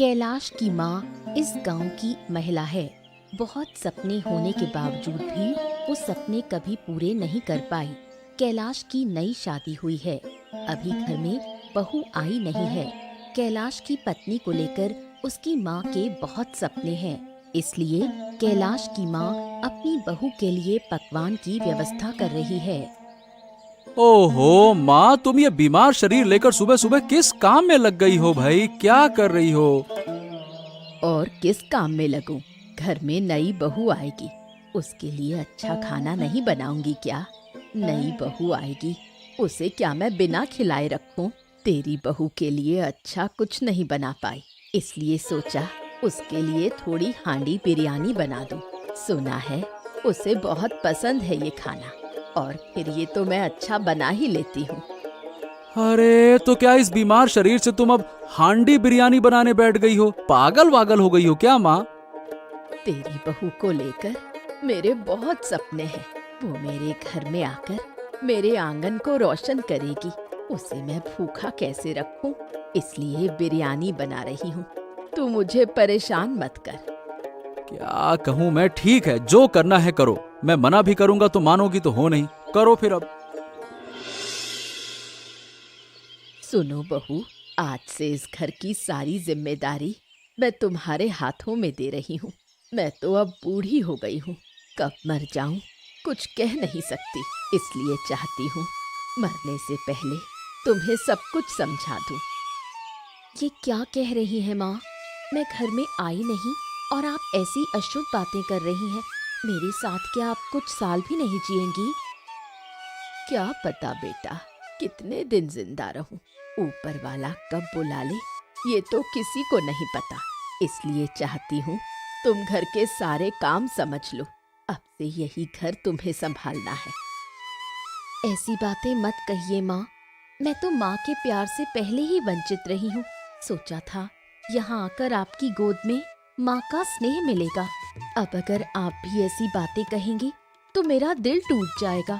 कैलाश की माँ इस गांव की महिला है। बहुत सपने होने के बावजूद भी वो सपने कभी पूरे नहीं कर पाई। कैलाश की नई शादी हुई है, अभी घर में बहू आई नहीं है। कैलाश की पत्नी को लेकर उसकी माँ के बहुत सपने हैं, इसलिए कैलाश की माँ अपनी बहू के लिए पकवान की व्यवस्था कर रही है। ओहो माँ, तुम ये बीमार शरीर लेकर सुबह सुबह किस काम में लग गई हो भाई? क्या कर रही हो? और किस काम में लगूं? घर में नई बहू आएगी, उसके लिए अच्छा खाना नहीं बनाऊंगी क्या? नई बहू आएगी, उसे क्या मैं बिना खिलाए रखूं? तेरी बहू के लिए अच्छा कुछ नहीं बना पाई, इसलिए सोचा उसके लिए थोड़ी हांडी बिरयानी बना दूं। सुना है उसे बहुत पसंद है ये खाना, और फिर ये तो मैं अच्छा बना ही लेती हूँ। अरे तो क्या इस बीमार शरीर से तुम अब हांडी बिरयानी बनाने बैठ गई हो? पागल वागल हो गई हो क्या माँ? तेरी बहू को लेकर मेरे बहुत सपने हैं। वो मेरे घर में आकर मेरे आंगन को रोशन करेगी, उसे मैं भूखा कैसे रखूं? इसलिए बिरयानी बना रही हूँ। तू मुझे परेशान मत कर। क्या कहूँ मैं? ठीक है, जो करना है करो। मैं मना भी करूंगा तो मानोगी तो हो नहीं। करो फिर अब। सुनो बहू, आज से इस घर की सारी जिम्मेदारी मैं तुम्हारे हाथों में दे रही हूँ। मैं तो अब बूढ़ी हो गई हूँ, कब मर जाऊं कुछ कह नहीं सकती, इसलिए चाहती हूँ मरने से पहले तुम्हें सब कुछ समझा दूं। ये क्या कह रही है माँ? मैं घर में आई नहीं और आप ऐसी अशुभ बातें कर रही हैं। मेरे साथ क्या आप कुछ साल भी नहीं जिएंगी? क्या पता बेटा, कितने दिन जिंदा रहूं, ऊपर वाला कब बुला ले ये तो किसी को नहीं पता। इसलिए चाहती हूँ तुम घर के सारे काम समझ लो। अब से यही घर तुम्हें संभालना है। ऐसी बातें मत कहिए माँ, मैं तो माँ के प्यार से पहले ही वंचित रही हूँ। सोचा था यहाँ आकर आपकी गोद में माँ का स्नेह मिलेगा। अब अगर आप भी ऐसी बातें कहेंगी तो मेरा दिल टूट जाएगा।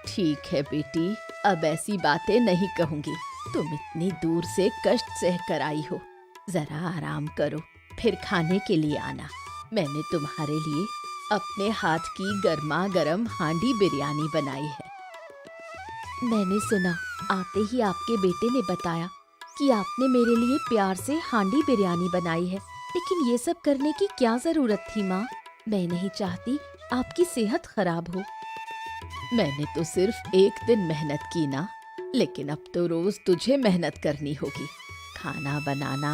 ठीक है बेटी, अब ऐसी बातें नहीं कहूंगी। तुम इतनी दूर से कष्ट सह कर आई हो, जरा आराम करो, फिर खाने के लिए आना। मैंने तुम्हारे लिए अपने हाथ की गर्मा गर्म हांडी बिरयानी बनाई है। मैंने सुना आते ही आपके बेटे ने बताया कि आपने मेरे लिए प्यार से हांडी बिरयानी बनाई है, लेकिन ये सब करने की क्या जरूरत थी माँ? मैं नहीं चाहती आपकी सेहत खराब हो। मैंने तो सिर्फ एक दिन मेहनत की ना, लेकिन अब तो रोज तुझे मेहनत करनी होगी। खाना बनाना,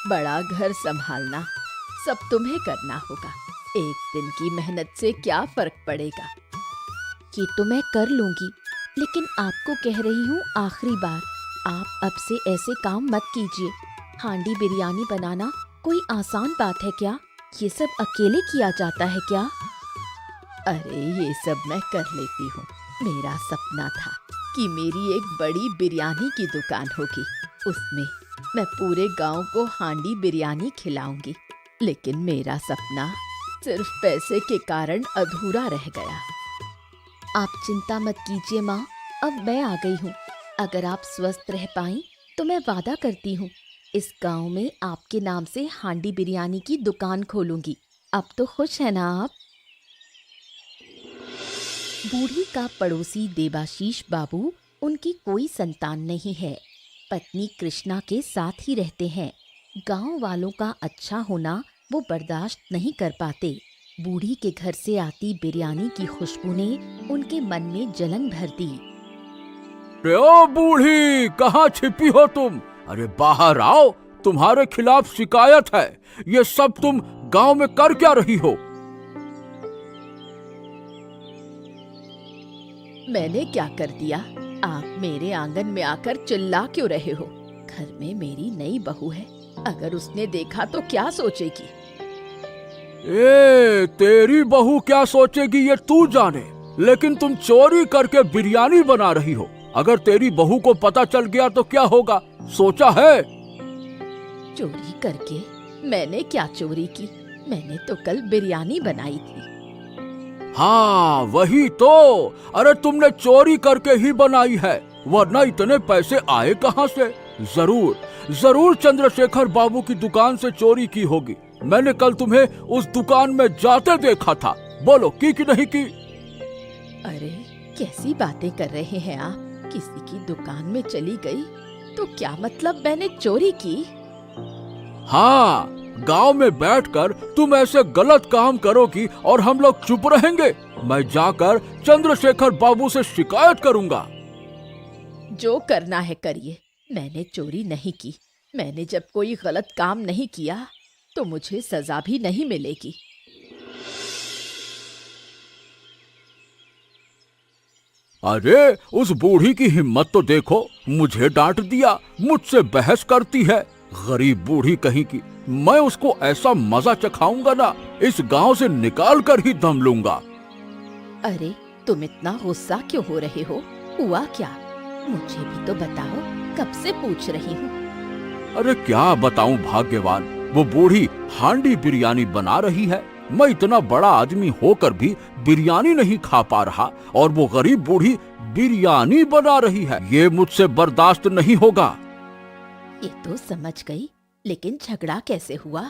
बड़ा घर संभालना, सब तुम्हें करना होगा। एक दिन की मेहनत से क्या फर्क पड़ेगा? ये तो मैं कर लूंगी, लेकिन आपको कह रही हूँ आखिरी बार, आप अब से ऐसे काम मत कीजिए। हांडी बिरयानी बनाना कोई आसान बात है क्या? ये सब अकेले किया जाता है क्या? अरे ये सब मैं कर लेती हूँ। मेरा सपना था कि मेरी एक बड़ी बिरयानी की दुकान होगी, उसमें मैं पूरे गांव को हांडी बिरयानी खिलाऊंगी, लेकिन मेरा सपना सिर्फ पैसे के कारण अधूरा रह गया। आप चिंता मत कीजिए माँ, अब मैं आ गई हूँ। अगर आप स्वस्थ रह पाई तो मैं वादा करती हूँ इस गांव में आपके नाम से हांडी बिरयानी की दुकान खोलूंगी। अब तो खुश है ना आप? बूढ़ी का पड़ोसी देवाशीष बाबू, उनकी कोई संतान नहीं है। पत्नी कृष्णा के साथ ही रहते हैं। गांव वालों का अच्छा होना वो बर्दाश्त नहीं कर पाते। बूढ़ी के घर से आती बिरयानी की खुशबू ने उनके मन में जलन भर दी। अरे ओ बूढ़ी, कहाँ छिपी हो तुम? अरे बाहर आओ, तुम्हारे खिलाफ शिकायत है। ये सब तुम गांव में कर क्या रही हो? मैंने क्या कर दिया? आप मेरे आंगन में आकर चिल्ला क्यों रहे हो? घर में मेरी नई बहू है, अगर उसने देखा तो क्या सोचेगी? तेरी बहू क्या सोचेगी ये तू जाने, लेकिन तुम चोरी करके बिरयानी बना रही हो। अगर तेरी बहू को पता चल गया तो क्या होगा, सोचा है? चोरी करके? मैंने क्या चोरी की? मैंने तो कल बिरयानी बनाई थी। हाँ वही तो। अरे तुमने चोरी करके ही बनाई है, वरना इतने पैसे आए कहाँ से? जरूर जरूर चंद्रशेखर बाबू की दुकान से चोरी की होगी। मैंने कल तुम्हें उस दुकान में जाते देखा था। बोलो की कि नहीं की? अरे कैसी बातें कर रहे हैं आप? किसी की दुकान में चली गई तो क्या मतलब मैंने चोरी की? हाँ, गांव में बैठकर तुम ऐसे गलत काम करोगी और हम लोग चुप रहेंगे। मैं जाकर चंद्रशेखर बाबू से शिकायत करूंगा। जो करना है करिए, मैंने चोरी नहीं की। मैंने जब कोई गलत काम नहीं किया तो मुझे सजा भी नहीं मिलेगी। अरे उस बूढ़ी की हिम्मत तो देखो, मुझे डांट दिया, मुझसे बहस करती है। गरीब बूढ़ी कहीं की, मैं उसको ऐसा मजा चखाऊंगा ना, इस गांव से निकाल कर ही दम लूंगा। अरे तुम इतना गुस्सा क्यों हो रहे हो? हुआ क्या? मुझे भी तो बताओ, कब से पूछ रही हूँ। अरे क्या बताऊं भाग्यवान, वो बूढ़ी हांडी बिरयानी बना रही है। मैं इतना बड़ा आदमी होकर भी बिरयानी नहीं खा पा रहा और वो गरीब बूढ़ी बिरयानी बना रही है। ये मुझसे बर्दाश्त नहीं होगा। ये तो समझ गई, लेकिन झगड़ा कैसे हुआ?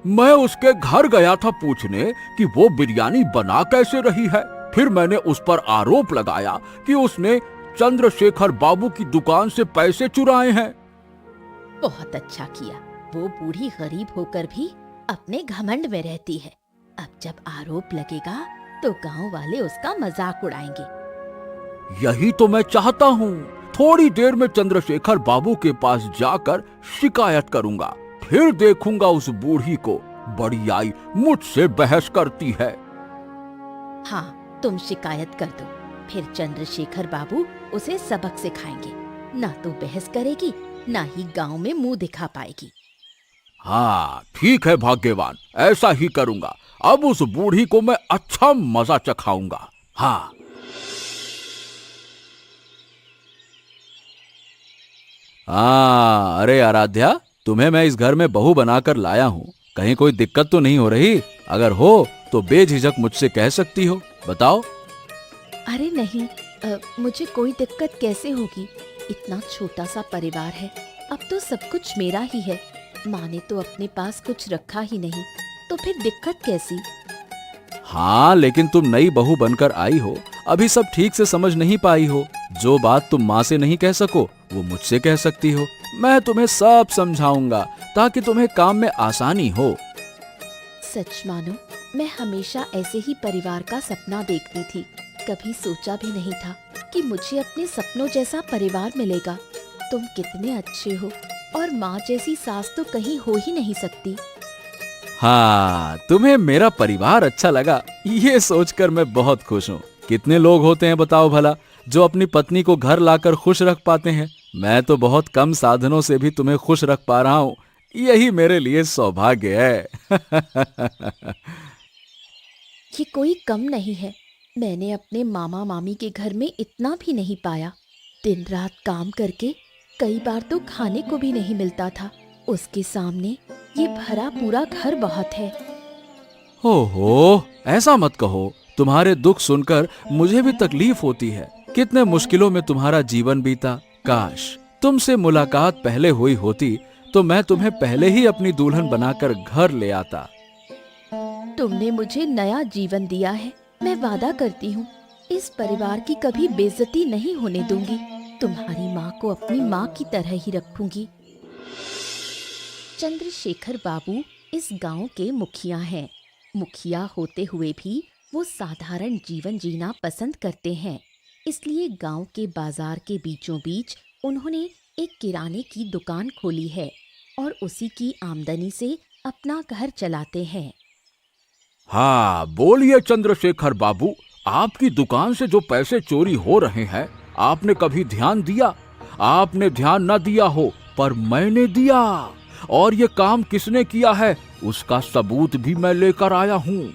मैं उसके घर गया था पूछने कि वो बिरयानी बना कैसे रही है। फिर मैंने उस पर आरोप लगाया कि उसने चंद्रशेखर बाबू की दुकान से पैसे चुराए हैं। बहुत अच्छा किया। वो बूढ़ी गरीब होकर भी अपने घमंड में रहती है। अब जब आरोप लगेगा तो गांव वाले उसका मजाक उड़ाएंगे। यही तो मैं चाहता हूँ। थोड़ी देर में चंद्रशेखर बाबू के पास जाकर शिकायत करूंगा। फिर देखूंगा उस बूढ़ी को, बड़ी आई मुझसे बहस करती है। हाँ, तुम शिकायत कर दो, फिर चंद्रशेखर बाबू उसे सबक सिखाएंगे। ना तो बहस करेगी, ना ही गांव में मुंह दिखा पाएगी। हाँ ठीक है भाग्यवान, ऐसा ही करूंगा। अब उस बूढ़ी को मैं अच्छा मजा चखाऊंगा। हाँ। अरे आराध्या, तुम्हें मैं इस घर में बहू बनाकर लाया हूँ। कहीं कोई दिक्कत तो नहीं हो रही? अगर हो तो बेझिझक मुझसे कह सकती हो। बताओ। अरे नहीं, मुझे कोई दिक्कत कैसे होगी? इतना छोटा सा परिवार है, अब तो सब कुछ मेरा ही है। माँ ने तो अपने पास कुछ रखा ही नहीं, तो फिर दिक्कत कैसी? हाँ, लेकिन तुम नई बहू बनकर आई हो, अभी सब ठीक से समझ नहीं पाई हो। जो बात तुम माँ से नहीं कह सको वो मुझसे कह सकती हो। मैं तुम्हें सब समझाऊंगा ताकि तुम्हें काम में आसानी हो। सच मानो, मैं हमेशा ऐसे ही परिवार का सपना देखती थी। कभी सोचा भी नहीं था कि मुझे अपने सपनों जैसा परिवार मिलेगा। तुम कितने अच्छे हो, और माँ जैसी सास तो कहीं हो ही नहीं सकती। हाँ, तुम्हें मेरा परिवार अच्छा लगा, ये सोचकर मैं बहुत खुश हूँ। कितने लोग होते हैं बताओ भला, जो अपनी पत्नी को घर लाकर खुश रख पाते हैं। मैं तो बहुत कम साधनों से भी तुम्हें खुश रख पा रहा हूँ। यही मेरे लिए सौभाग्य है। ये कोई कम नहीं है। मैंने अपने मामा मामी के घर में इतना भी नहीं पाया। दिन रात काम करके कई बार तो खाने को भी नहीं मिलता था। उसके सामने ये भरा पूरा घर बहुत है। ओहो, ऐसा मत कहो। तुम्हारे दुख सुनकर मुझे भी तकलीफ होती है। कितने मुश्किलों में तुम्हारा जीवन बीता। काश तुमसे मुलाकात पहले हुई होती तो मैं तुम्हें पहले ही अपनी दुल्हन बनाकर घर ले आता। तुमने मुझे नया जीवन दिया है। मैं वादा करती हूँ, इस परिवार की कभी बेइज्जती नहीं होने दूंगी। तुम्हारी माँ को अपनी माँ की तरह ही रखूंगी। चंद्रशेखर बाबू इस गांव के मुखिया हैं। मुखिया होते हुए भी वो साधारण जीवन जीना पसंद करते हैं। इसलिए गांव के बाजार के बीचों बीच उन्होंने एक किराने की दुकान खोली है और उसी की आमदनी से अपना घर चलाते हैं। हाँ बोलिए चंद्रशेखर बाबू, आपकी दुकान से जो पैसे चोरी हो रहे हैं, आपने कभी ध्यान दिया? आपने ध्यान न दिया हो, पर मैंने दिया। और ये काम किसने किया है उसका सबूत भी मैं लेकर आया हूँ।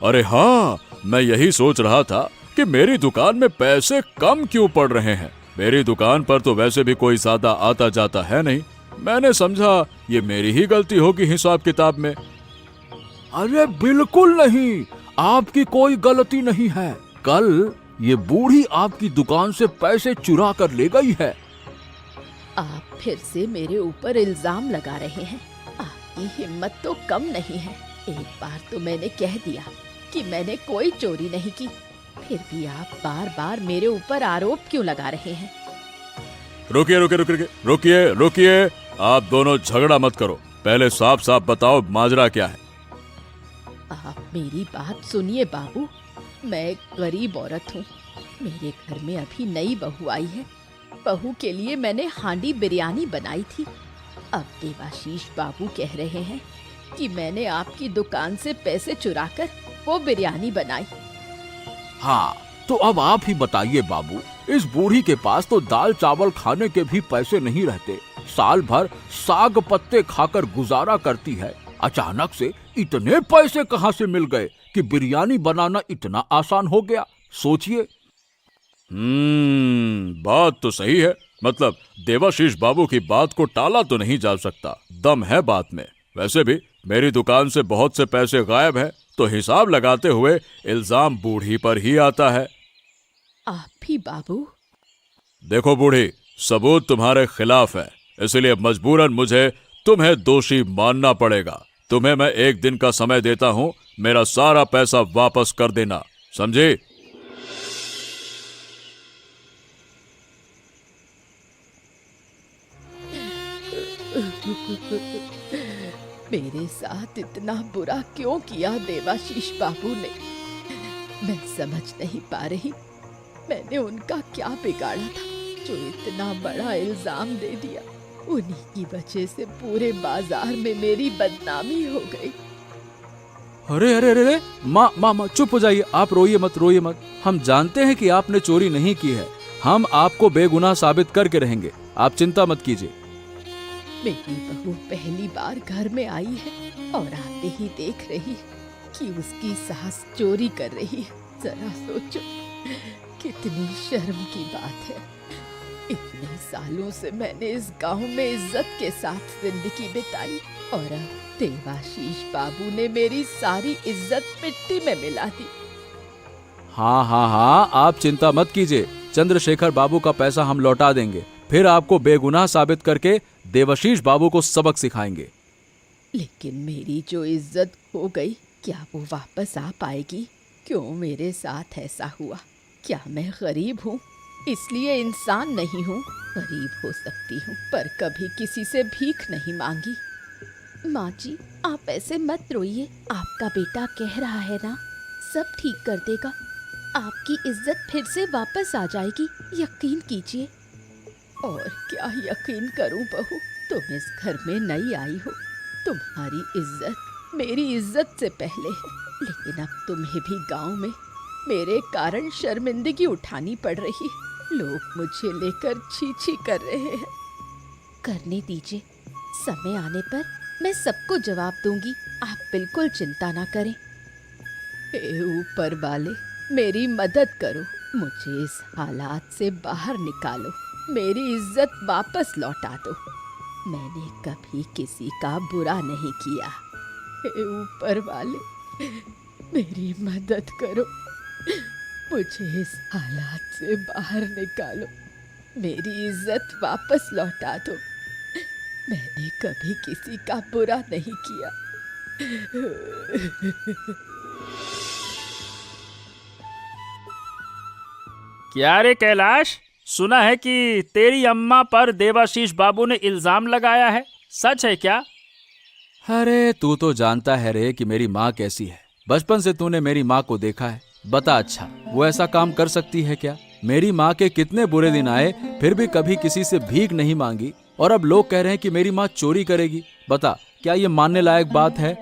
अरे हाँ, मैं यही सोच रहा था कि मेरी दुकान में पैसे कम क्यों पड़ रहे हैं। मेरी दुकान पर तो वैसे भी कोई ज्यादा आता जाता है नहीं। मैंने समझा ये मेरी ही गलती होगी हिसाब किताब में। अरे बिल्कुल नहीं, आपकी कोई गलती नहीं है। कल ये बूढ़ी आपकी दुकान से पैसे चुरा कर ले गई है। आप फिर से मेरे ऊपर इल्जाम लगा रहे हैं। आपकी हिम्मत तो कम नहीं है। एक बार तो मैंने कह दिया कि मैंने कोई चोरी नहीं की, फिर भी आप बार बार मेरे ऊपर आरोप क्यों लगा रहे हैं? रुकिए रुकिए रुकिए रुकिए रुकिए, आप दोनों झगड़ा मत करो। पहले साफ साफ बताओ माजरा क्या है। आप मेरी बात सुनिए बाबू। मैं एक गरीब औरत हूँ। मेरे घर में अभी नई बहू आई है। बहू के लिए मैंने हांडी बिरयानी बनाई थी। अब देवाशीष बाबू कह रहे हैं कि मैंने आपकी दुकान से पैसे चुराकर वो बिरयानी बनाई। हाँ, तो अब आप ही बताइए बाबू, इस बूढ़ी के पास तो दाल चावल खाने के भी पैसे नहीं रहते। साल भर साग पत्ते खाकर गुजारा करती है। अचानक से इतने पैसे कहाँ से मिल गए कि बिरयानी बनाना इतना आसान हो गया? सोचिए। बात तो सही है। मतलब देवाशीष बाबू की बात को टाला तो नहीं जा सकता, दम है बात में। वैसे भी मेरी दुकान से बहुत से पैसे गायब हैं, तो हिसाब लगाते हुए इल्जाम बूढ़ी पर ही आता है। आप भी बाबू? देखो बूढ़ी, सबूत तुम्हारे खिलाफ है, इसलिए मजबूरन मुझे तुम्हें दोषी मानना पड़ेगा। तुम्हें मैं 1 दिन का समय देता हूं, मेरा सारा पैसा वापस कर देना, समझे? मेरे साथ इतना बुरा क्यों किया देवाशीष बाबू ने? मैं समझ नहीं पा रही। मैंने उनका क्या बिगाड़ा था जो इतना बड़ा इल्जाम दे दिया? उन्हीं की वजह से पूरे बाजार में मेरी बदनामी हो गई। अरे अरे अरे अरे, माँ चुप हो जाइए। आप रोइए मत, रोइए मत। हम जानते हैं कि आपने चोरी नहीं की है। हम आपको बेगुनाह साबित करके रहेंगे, आप चिंता मत कीजिए। मेरी बहू पहली बार घर में आई है और आते ही देख रही है कि उसकी सास चोरी कर रही है। जरा सोचो, कितनी शर्म की बात है। इतने सालों से मैंने इस गांव में इज्जत के साथ जिंदगी बिताई और अब देवाशीष बाबू ने मेरी सारी इज्जत मिट्टी में मिला दी। हाँ, आप चिंता मत कीजिए। चंद्रशेखर बाबू का पैसा हम लौटा देंगे, फिर आपको बेगुनाह साबित करके देवाशीष बाबू को सबक सिखाएंगे। लेकिन मेरी जो इज्जत खो गई, क्या वो वापस आ पाएगी? क्यों मेरे साथ ऐसा हुआ? क्या मैं गरीब हूँ इसलिए इंसान नहीं हूँ? गरीब हो सकती हूँ पर कभी किसी से भीख नहीं मांगी। माँ जी, आप ऐसे मत रोइए। आपका बेटा कह रहा है ना, सब ठीक कर देगा। आपकी इज्जत फिर से वापस आ जाएगी, यकीन कीजिए। और क्या यकीन करूं बहू, तुम इस घर में नई आई हो, तुम्हारी इज्जत मेरी इज्जत से पहले है। लेकिन अब तुम्हें भी गांव में मेरे कारण शर्मिंदगी उठानी पड़ रही है। लोग मुझे लेकर छी छी कर रहे हैं। करने दीजिए, समय आने पर मैं सबको जवाब दूंगी। आप बिल्कुल चिंता ना करें। हे ऊपर वाले, मेरी मदद करो, मुझे इस हालात से बाहर निकालो, मेरी इज्जत वापस लौटा दो। मैंने कभी किसी का बुरा नहीं किया। हे ऊपर वाले, मेरी मदद करो, मुझे इस हालात से बाहर निकालो, मेरी इज्जत वापस लौटा दो। मैंने कभी किसी का बुरा नहीं किया। क्या रे कैलाश, सुना है कि तेरी अम्मा पर देवाशीष बाबू ने इल्जाम लगाया है, सच है क्या? अरे तू तो जानता है रे कि मेरी माँ कैसी है। बचपन से तूने मेरी माँ को देखा है। बता अच्छा, वो ऐसा काम कर सकती है क्या? मेरी माँ के कितने बुरे दिन आए, फिर भी कभी किसी से भीख नहीं मांगी, और अब लोग कह रहे हैं कि मेरी माँ चोरी करेगी। बता, क्या ये मानने लायक बात है?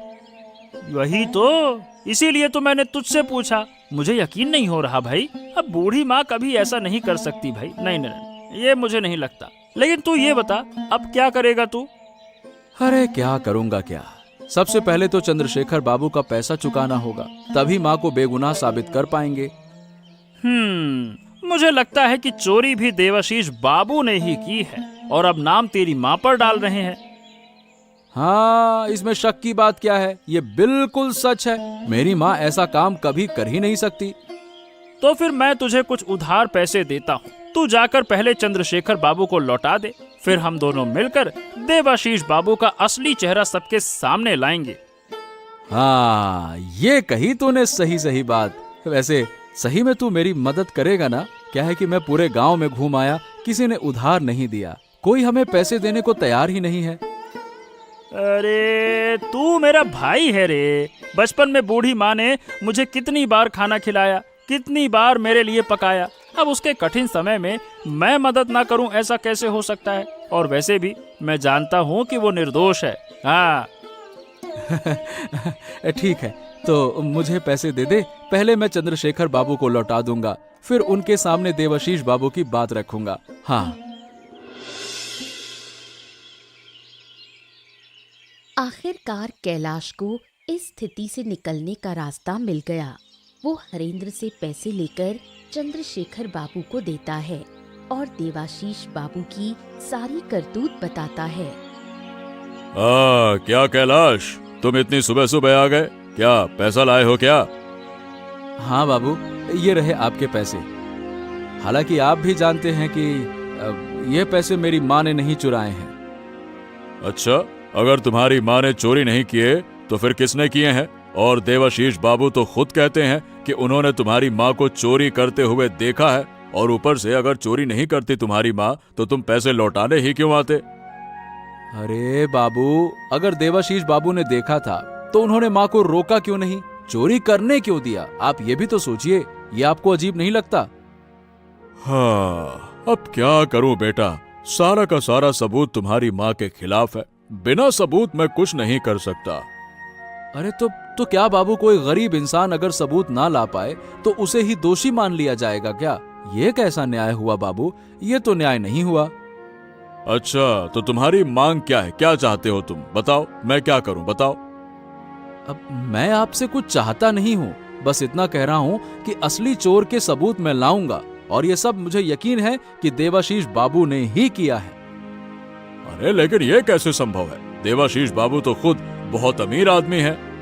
वही तो, इसीलिए तो मैंने तुझसे पूछा। मुझे यकीन नहीं हो रहा भाई। अब बूढ़ी माँ कभी ऐसा नहीं कर सकती भाई। नहीं, ये मुझे नहीं लगता। लेकिन तू ये बता, अब क्या करेगा तू? अरे क्या करूंगा क्या, सबसे पहले तो चंद्रशेखर बाबू का पैसा चुकाना होगा, तभी माँ को बेगुनाह साबित कर पाएंगे। मुझे लगता है कि चोरी भी देवाशीष बाबू ने ही की है और अब नाम तेरी माँ पर डाल रहे हैं। हाँ, इसमें शक की बात क्या है? ये बिल्कुल सच है। मेरी माँ ऐसा काम कभी कर ही नहीं सकती। तो फिर मैं तुझे कुछ उधार पैसे देता हूँ, तू जाकर पहले चंद्रशेखर बाबू को लौटा दे, फिर हम दोनों मिलकर देवाशीष बाबू का असली चेहरा सबके सामने लाएंगे। हाँ, ये कही तूने सही सही बात। वैसे सही में तू मेरी मदद करेगा ना? क्या है कि मैं पूरे गांव में घूम आया, किसी ने उधार नहीं दिया, कोई हमें पैसे देने को तैयार ही नहीं है। अरे तू मेरा भाई है रे। बचपन में बूढ़ी माँ ने मुझे कितनी बार खाना खिलाया, कितनी बार मेरे लिए पकाया। अब उसके कठिन समय में मैं मदद ना करूं, ऐसा कैसे हो सकता है? और वैसे भी मैं जानता हूं कि वो निर्दोष है। हाँ ठीक है, तो मुझे पैसे दे दे। पहले मैं चंद्रशेखर बाबू को लौटा दूंगा, फिर उनके सामने देवाशीष बाबू की बात रखूंगा। हाँ। आखिरकार कैलाश को इस स्थिति से निकलने का रास्ता मिल गया। वो हरेंद्र से पैसे लेकर चंद्रशेखर बाबू को देता है और देवाशीष बाबू की सारी करतूत बताता है। क्या कैलाश, तुम इतनी सुबह सुबह आ गए? क्या पैसा लाए हो क्या? हाँ बाबू, ये रहे आपके पैसे। हालांकि आप भी जानते हैं कि ये पैसे मेरी माँ ने नहीं चुराए हैं। अच्छा, अगर तुम्हारी माँ ने चोरी नहीं किए तो फिर किसने किए हैं? और देवाशीष बाबू तो खुद कहते हैं कि उन्होंने तुम्हारी माँ को चोरी करते हुए देखा है, और ऊपर से अगर चोरी नहीं करती तुम्हारी माँ तो तुम पैसे लौटाने ही क्यों आते? अरे बाबू, अगर देवाशीष बाबू ने देखा था तो उन्होंने माँ को रोका क्यों नहीं? चोरी करने क्यों दिया? आप ये भी तो सोचिए। ये आपको अजीब नहीं लगता? हाँ, अब क्या करूं बेटा, सारा का सारा सबूत तुम्हारी माँ के खिलाफ है। बिना सबूत मैं कुछ नहीं कर सकता। अरे तो क्या बाबू, कोई गरीब इंसान अगर सबूत ना ला पाए तो उसे ही दोषी मान लिया जाएगा क्या? ये कैसा न्याय हुआ बाबू? ये तो न्याय नहीं हुआ। अच्छा, तो तुम्हारी मांग क्या है? क्या चाहते हो तुम? बताओ, मैं क्या करूं, बताओ। अब मैं आपसे कुछ चाहता नहीं हूँ, बस इतना कह रहा हूँ कि असली चोर के सबूत मैं लाऊंगा, और ये सब मुझे यकीन है कि देवाशीष बाबू ने ही किया है। अरे लेकिन ये कैसे संभव है? देवाशीष बाबू तो खुद बहुत अमीर आदमी है।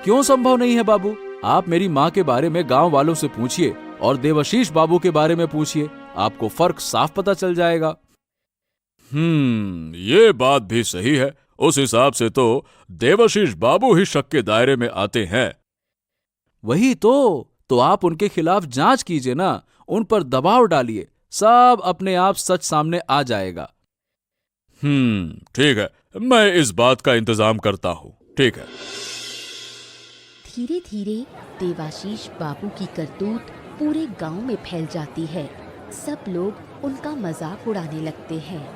क्यों संभव नहीं है बाबू? आप मेरी माँ के बारे में गांव वालों से पूछिए और देवाशीष बाबू के बारे में पूछिए, आपको फर्क साफ पता चल जाएगा। ये बात भी सही है। उस हिसाब से तो देवाशीष बाबू ही शक के दायरे में आते हैं। वही तो आप उनके खिलाफ जांच कीजिए ना, उन पर दबाव डालिए, सब अपने आप सच सामने आ जाएगा। ठीक है, मैं इस बात का इंतजाम करता हूँ। ठीक है। धीरे धीरे देवाशीष बाबू की करतूत पूरे गांव में फैल जाती है। सब लोग उनका मजाक उड़ाने लगते हैं।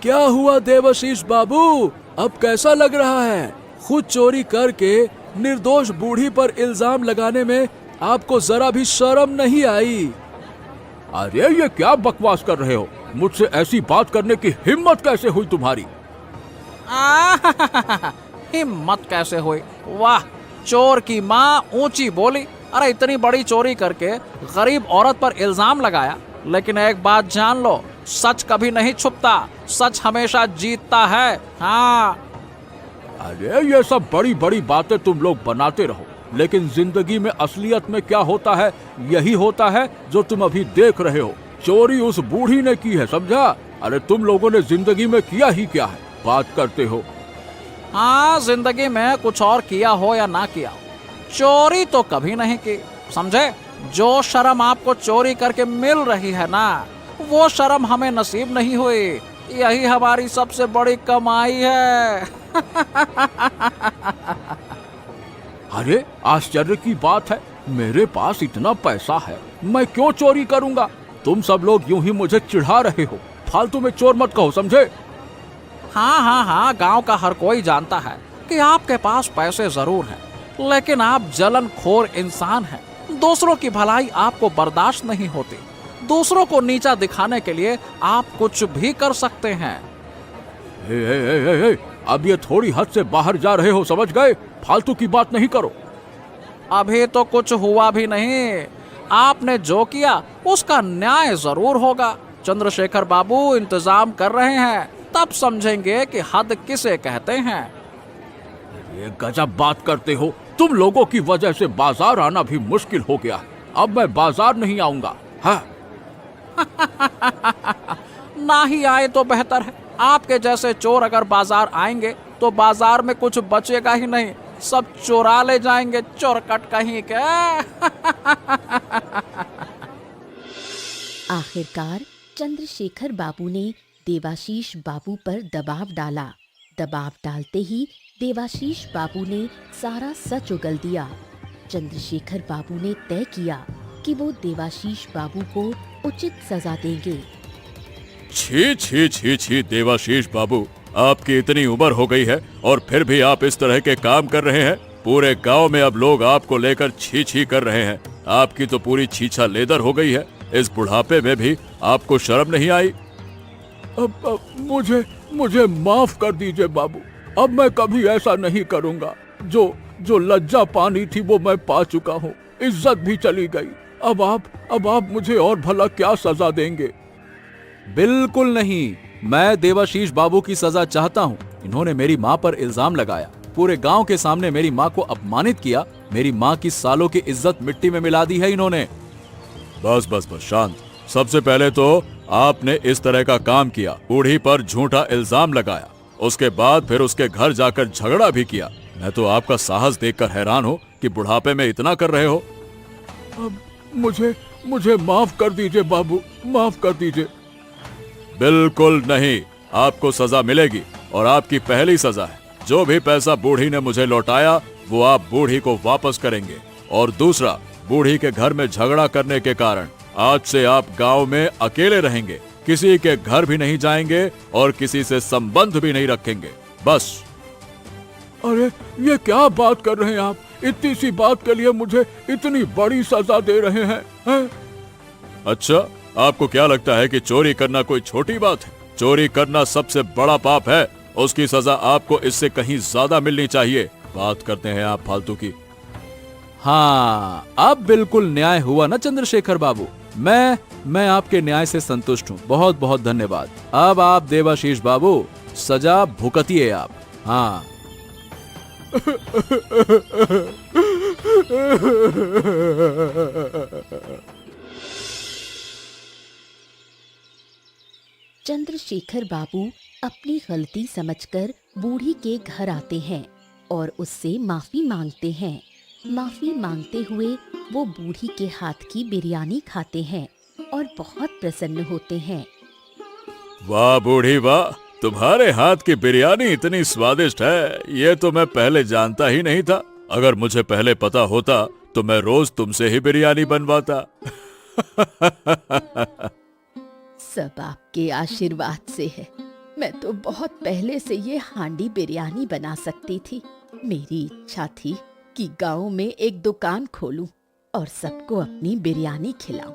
क्या हुआ देवाशीष बाबू? अब कैसा लग रहा है? खुद चोरी करके निर्दोष बूढ़ी पर इल्जाम लगाने में आपको जरा भी शर्म नहीं आई? अरे ये क्या बकवास कर रहे हो? मुझसे ऐसी बात करने की हिम्मत कैसे हुई तुम्हारी? हिम्मत कैसे हुई? वाह, चोर की माँ ऊंची बोली। अरे इतनी बड़ी चोरी करके गरीब औरत पर इल्जाम लगाया। लेकिन एक बात जान लो, सच कभी नहीं छुपता, सच हमेशा जीतता है। हाँ। अरे ये सब बड़ी बड़ी बातें तुम लोग बनाते रहो, लेकिन जिंदगी में असलियत में क्या होता है, यही होता है जो तुम अभी देख रहे हो। चोरी उस बूढ़ी ने की है, समझा? अरे तुम लोगों ने जिंदगी में किया ही क्या है, बात करते हो। हाँ, जिंदगी में कुछ और किया हो या ना किया हो, चोरी तो कभी नहीं की, समझे? जो शर्म आपको चोरी करके मिल रही है ना, वो शर्म हमें नसीब नहीं हुई। यही हमारी सबसे बड़ी कमाई है। अरे आश्चर्य की बात है, मेरे पास इतना पैसा है, मैं क्यों चोरी करूंगा? तुम सब लोग यूं ही मुझे चिढ़ा रहे हो। फालतू में चोर मत कहो, समझे? हाँ, गांव का हर कोई जानता है कि आपके पास पैसे जरूर हैं, लेकिन आप जलनखोर इंसान हैं। दूसरों की भलाई आपको बर्दाश्त नहीं होती। दूसरों को नीचा दिखाने के लिए आप कुछ भी कर सकते हैं। अब ये थोड़ी हद से बाहर जा रहे हो, समझ गए? फालतू की बात नहीं करो। अभी तो कुछ हुआ भी नहीं। आपने जो किया उसका न्याय जरूर होगा। चंद्रशेखर बाबू इंतजाम कर रहे हैं, तब समझेंगे कि हद किसे कहते हैं। ये गजब बात करते हो। तुम लोगों की वजह से बाजार आना भी मुश्किल हो गया। अब मैं बाजार नहीं आऊंगा। हाँ। ना ही आए तो बेहतर है। आपके जैसे चोर अगर बाजार आएंगे तो बाजार में कुछ बचेगा ही नहीं, सब चुरा ले जाएंगे, चोरकट कहीं के। आखिरकार चंद्रशेखर बाबू ने देवाशीष बाबू पर दबाव डाला। दबाव डालते ही देवाशीष बाबू ने सारा सच उगल दिया। चंद्रशेखर बाबू ने तय किया कि वो देवाशीष बाबू को उचित सजा देंगे। छी छी छी छी देवाशीष बाबू, आपकी इतनी उम्र हो गई है और फिर भी आप इस तरह के काम कर रहे हैं। पूरे गांव में अब लोग आपको लेकर छी छी कर रहे हैं। आपकी तो पूरी छीछा लेदर हो गई है। इस बुढ़ापे में भी आपको शर्म नहीं आई? अब मुझे माफ कर दीजिए बाबू, अब मैं कभी ऐसा नहीं करूंगा। जो लज्जा पानी थी वो मैं पा चुका हूँ, इज्जत भी चली गई। अब आप मुझे और भला क्या सजा देंगे? बिल्कुल नहीं, मैं देवाशीष बाबू की सजा चाहता हूँ। इन्होंने मेरी माँ पर इल्जाम लगाया, पूरे गांव के सामने मेरी माँ को अपमानित किया, मेरी माँ की सालों की इज्जत मिट्टी में मिला दी है इन्होंने। बस बस बस शांत। सबसे पहले तो आपने इस तरह का काम किया, बूढ़ी पर झूठा इल्जाम लगाया, उसके बाद फिर उसके घर जाकर झगड़ा भी किया। मैं तो आपका साहस देखकर हैरान हूँ कि बुढ़ापे में इतना कर रहे हो। अब मुझे माफ कर दीजिए बाबू, माफ कर दीजिए। बिल्कुल नहीं, आपको सजा मिलेगी और आपकी पहली सजा है, जो भी पैसा बूढ़ी ने मुझे लौटाया वो आप बूढ़ी को वापस करेंगे। और दूसरा, बूढ़ी के घर में झगड़ा करने के कारण आज से आप गांव में अकेले रहेंगे, किसी के घर भी नहीं जाएंगे और किसी से संबंध भी नहीं रखेंगे, बस। अरे ये क्या बात कर रहे हैं आप? इतनी सी बात के लिए मुझे इतनी बड़ी सजा दे रहे हैं? अच्छा, आपको क्या लगता है कि चोरी करना कोई छोटी बात है? चोरी करना सबसे बड़ा पाप है, उसकी सजा आपको इससे कहीं ज्यादा मिलनी चाहिए। बात करते हैं आप फालतू की। हाँ, अब बिल्कुल न्याय हुआ ना चंद्रशेखर बाबू। मैं आपके न्याय से संतुष्ट हूँ, बहुत बहुत धन्यवाद। अब आप देवाशीष बाबू सजा भुगतिए आप। हाँ। चंद्रशेखर बाबू अपनी गलती समझकर बूढ़ी के घर आते हैं और उससे माफी मांगते हैं। माफी मांगते हुए वो बूढ़ी के हाथ की बिरयानी खाते हैं और बहुत प्रसन्न होते हैं। वाह बूढ़ी वाह, तुम्हारे हाथ की बिरयानी इतनी स्वादिष्ट है, ये तो मैं पहले जानता ही नहीं था। अगर मुझे पहले पता होता तो मैं रोज तुमसे ही बिरयानी बनवाता। सब आपके आशीर्वाद से है। मैं तो बहुत पहले से ये हांडी बिरयानी बना सकती थी। मेरी इच्छा थी कि गांव में एक दुकान खोलूं और सबको अपनी बिरयानी खिलाऊं।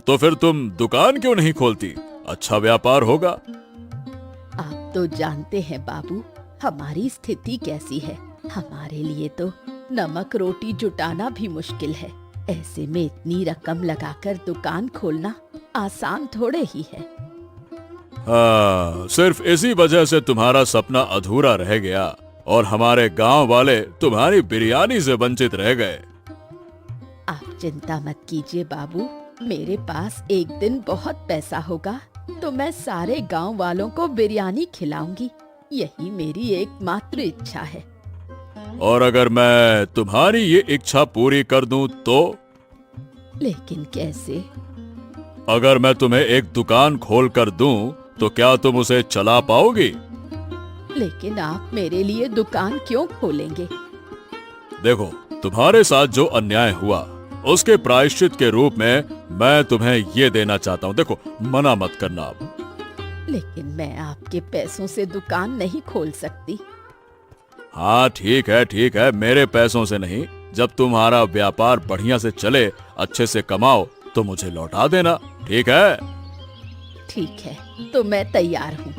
तो फिर तुम दुकान क्यों नहीं खोलती? अच्छा व्यापार होगा। आप तो जानते हैं बाबू, हमारी स्थिति कैसी है। हमारे लिए तो नमक रोटी जुटाना भी मुश्किल है। ऐसे में इतनी रकम लगाकर दुकान खोलना आसान थोड़े ही है। हाँ, सिर्फ इसी वजह से तुम्हारा सपना अधूरा रह गया और हमारे गांव वाले तुम्हारी बिरयानी से वंचित रह गए। आप चिंता मत कीजिए बाबू, मेरे पास एक दिन बहुत पैसा होगा तो मैं सारे गांव वालों को बिरयानी खिलाऊंगी। यही मेरी एकमात्र इच्छा है। और अगर मैं तुम्हारी ये इच्छा पूरी कर दूं तो? लेकिन कैसे? अगर मैं तुम्हें एक दुकान खोल कर दूं तो क्या तुम उसे चला पाओगी? लेकिन आप मेरे लिए दुकान क्यों खोलेंगे? देखो, तुम्हारे साथ जो अन्याय हुआ उसके प्रायश्चित के रूप में मैं तुम्हें ये देना चाहता हूँ। देखो, मना मत करना अब। लेकिन मैं आपके पैसों से दुकान नहीं खोल सकती। हाँ ठीक है, मेरे पैसों से नहीं। जब तुम्हारा व्यापार बढ़िया से चले, अच्छे से कमाओ तो मुझे लौटा देना, ठीक है? ठीक है, तो मैं तैयार हूँ।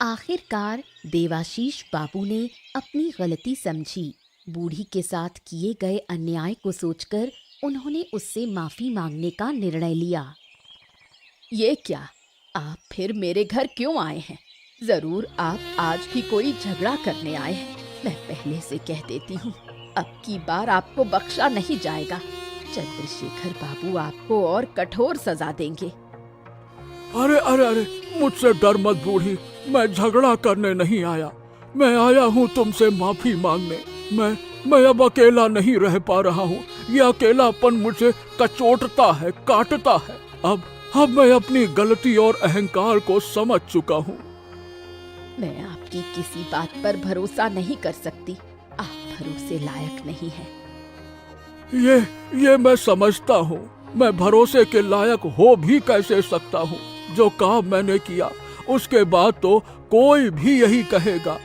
आखिरकार देवाशीष बाबू ने अपनी गलती समझी। बूढ़ी के साथ किए गए अन्याय को सोचकर उन्होंने उससे माफी मांगने का निर्णय लिया। ये क्या, आप फिर मेरे घर क्यों आए हैं? जरूर आप आज भी कोई झगड़ा करने आए हैं। मैं पहले से कह देती हूँ, अब की बार आपको बख्शा नहीं जाएगा। चंद्रशेखर बाबू आपको और कठोर सजा देंगे। अरे अरे अरे, मुझसे डर मत बूढ़ी, मैं झगड़ा करने नहीं आया। मैं आया हूँ तुमसे माफी मांगने। मैं अब अकेला नहीं रह पा रहा हूँ। ये अकेलापन मुझे कचोटता है, काटता है। अब मैं अपनी गलती और अहंकार को समझ चुका हूँ। मैं आपकी किसी बात पर भरोसा नहीं कर सकती। आप भरोसे लायक नहीं हैं। ये मैं समझता हूँ। मैं भरोसे के लायक हो भी कैसे सकता हूँ? जो काम मैंने किया उसके बाद तो कोई भी यही कहेगा।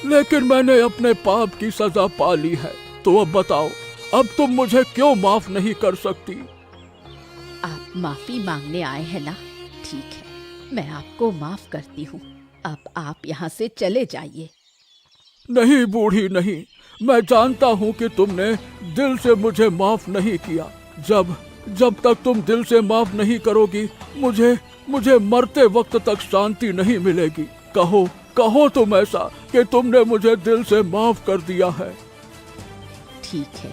लेकिन मैंने अपने पाप की सजा पा ली है। तो अब बताओ, अब तुम मुझे क्यों माफ नहीं कर सकती? आप माफी मांगने आए हैं ना? ठीक है, मैं आपको माफ करती हूँ। अब आप यहाँ से चले जाइए। नहीं बूढ़ी नहीं, मैं जानता हूँ कि तुमने दिल से मुझे माफ नहीं किया। जब तक तुम दिल से माफ नहीं करोगी, मुझे मरते वक्त तक शांति नहीं मिलेगी। कहो तुम ऐसा कि तुमने मुझे दिल से माफ कर दिया है। ठीक है,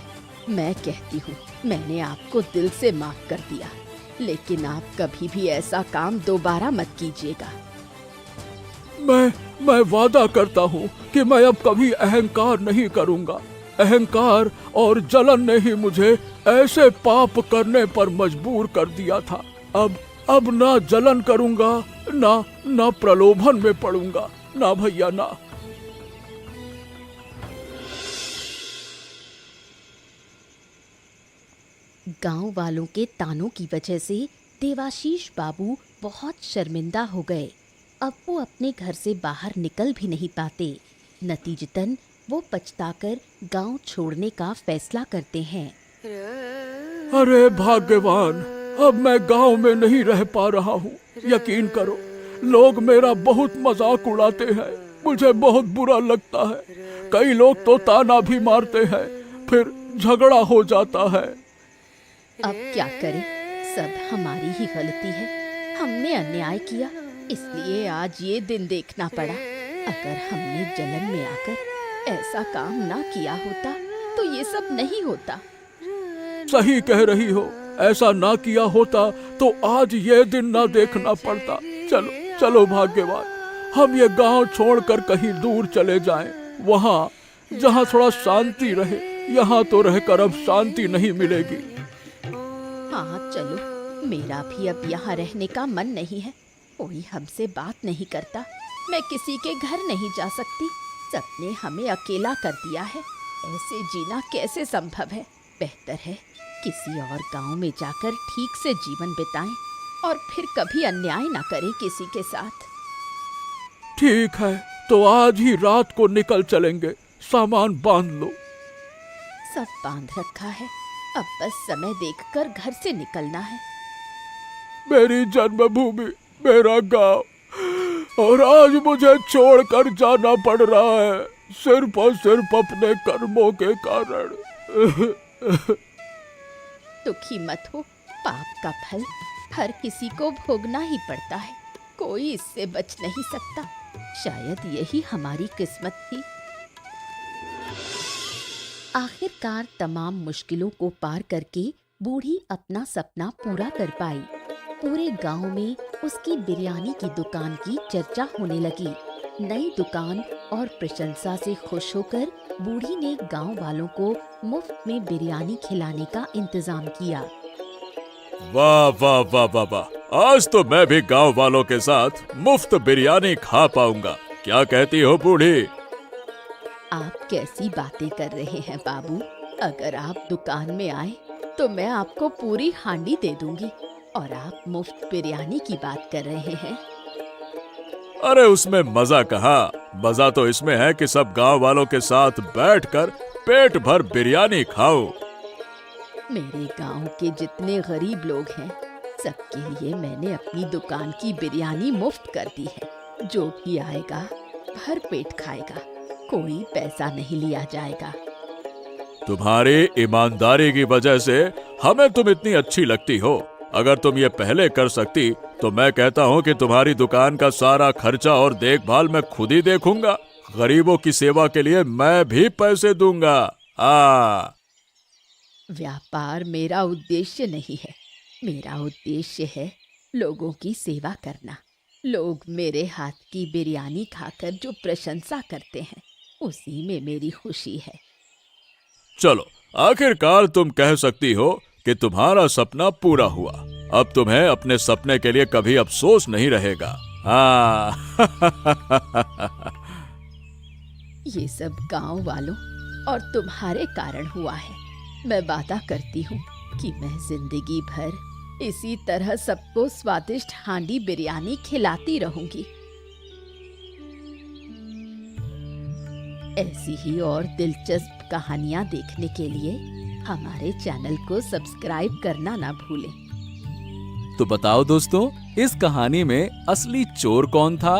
मैं कहती हूँ मैंने आपको दिल से माफ कर दिया, लेकिन आप कभी भी ऐसा काम दोबारा मत कीजिएगा। मैं वादा करता हूँ कि मैं अब कभी अहंकार नहीं करूँगा। अहंकार और जलन ने ही मुझे ऐसे पाप करने पर मजबूर कर दिया था। अब ना जलन करूँगा, ना प्रलोभन में पड़ूंगा, ना भैया ना। गांव वालों के तानों की वजह से देवाशीष बाबू बहुत शर्मिंदा हो गए। अब वो अपने घर से बाहर निकल भी नहीं पाते। नतीजतन वो पछताकर गांव छोड़ने का फैसला करते हैं। अरे भाग्यवान, अब मैं गांव में नहीं रह पा रहा हूँ। यकीन करो, लोग मेरा बहुत मजाक उड़ाते हैं। मुझे बहुत बुरा लगता है। कई लोग तो ताना भी मारते हैं, फिर झगड़ा हो जाता है। अब क्या करें, सब हमारी ही गलती है। हमने अन्याय किया, इसलिए आज ये दिन देखना पड़ा। अगर हमने जलन में आकर ऐसा काम ना किया होता तो ये सब नहीं होता। सही कह रही हो, ऐसा ना किया होता तो आज ये दिन ना देखना पड़ता। चलो भाग्यवान, हम ये गांव छोड़कर कहीं दूर चले जाएं, वहाँ जहाँ थोड़ा शांति रहे। यहाँ तो रहकर अब शांति नहीं मिलेगी। हाँ चलो, मेरा भी अब यहाँ रहने का मन नहीं है। कोई हमसे बात नहीं करता, मैं किसी के घर नहीं जा सकती। सबने हमें अकेला कर दिया है। ऐसे जीना कैसे संभव है? बेहतर है किसी और गांव में जाकर ठीक से जीवन बिताएं और फिर कभी अन्याय ना करें किसी के साथ। ठीक है, तो आज ही रात को निकल चलेंगे। सामान बांध लो। सब बांध रखा है, अब बस समय देखकर घर से निकलना है। मेरी जन्मभूमि, मेरा गांव, और आज मुझे छोड़कर जाना पड़ रहा है, सिर्फ और सिर्फ अपने कर्मों के कारण। दुखी मत हो, पाप का फल हर किसी को भोगना ही पड़ता है। कोई इससे बच नहीं सकता। शायद यही हमारी किस्मत थी। आखिरकार तमाम मुश्किलों को पार करके बूढ़ी अपना सपना पूरा कर पाई। पूरे गांव में उसकी बिरयानी की दुकान की चर्चा होने लगी। नई दुकान और प्रशंसा से खुश होकर बूढ़ी ने गांव वालों को मुफ्त में बिरयानी खिलाने का इंतजाम किया। वाह वाह वाह वाह वाह, आज तो मैं भी गांव वालों के साथ मुफ्त बिरयानी खा पाऊंगा। क्या कहती हो बूढ़ी? आप कैसी बातें कर रहे हैं बाबू? अगर आप दुकान में आए तो मैं आपको पूरी हांडी दे दूंगी, और आप मुफ्त बिरयानी की बात कर रहे हैं। अरे उसमें मजा कहाँ? मजा तो इसमें है कि सब गांव वालों के साथ बैठकर पेट भर बिरयानी खाओ। मेरे गांव के जितने गरीब लोग हैं, सबके लिए मैंने अपनी दुकान की बिरयानी मुफ्त कर दी है। जो भी आएगा भर पेट खाएगा, कोई पैसा नहीं लिया जाएगा। तुम्हारी ईमानदारी की वजह से हमें तुम इतनी अच्छी लगती हो। अगर तुम ये पहले कर सकती तो मैं कहता हूँ कि तुम्हारी दुकान का सारा खर्चा और देखभाल मैं खुद ही देखूंगा। गरीबों की सेवा के लिए मैं भी पैसे दूंगा। व्यापार मेरा उद्देश्य नहीं है। मेरा उद्देश्य है लोगों की सेवा करना। लोग मेरे हाथ की बिरयानी खाकर जो प्रशंसा करते हैं, उसी में मेरी खुशी है। चलो, आखिरकार तुम कह सकती हो कि तुम्हारा सपना पूरा हुआ। अब तुम्हें अपने सपने के लिए कभी अफसोस नहीं रहेगा। हाँ। ये सब गांव वालों और तुम्हारे कारण हुआ है। मैं वादा करती हूँ कि मैं जिंदगी भर इसी तरह सबको स्वादिष्ट हांडी बिरयानी खिलाती रहूंगी। ऐसी ही और दिलचस्प कहानियां देखने के लिए हमारे चैनल को सब्सक्राइब करना ना भूलें। तो बताओ दोस्तों, इस कहानी में असली चोर कौन था?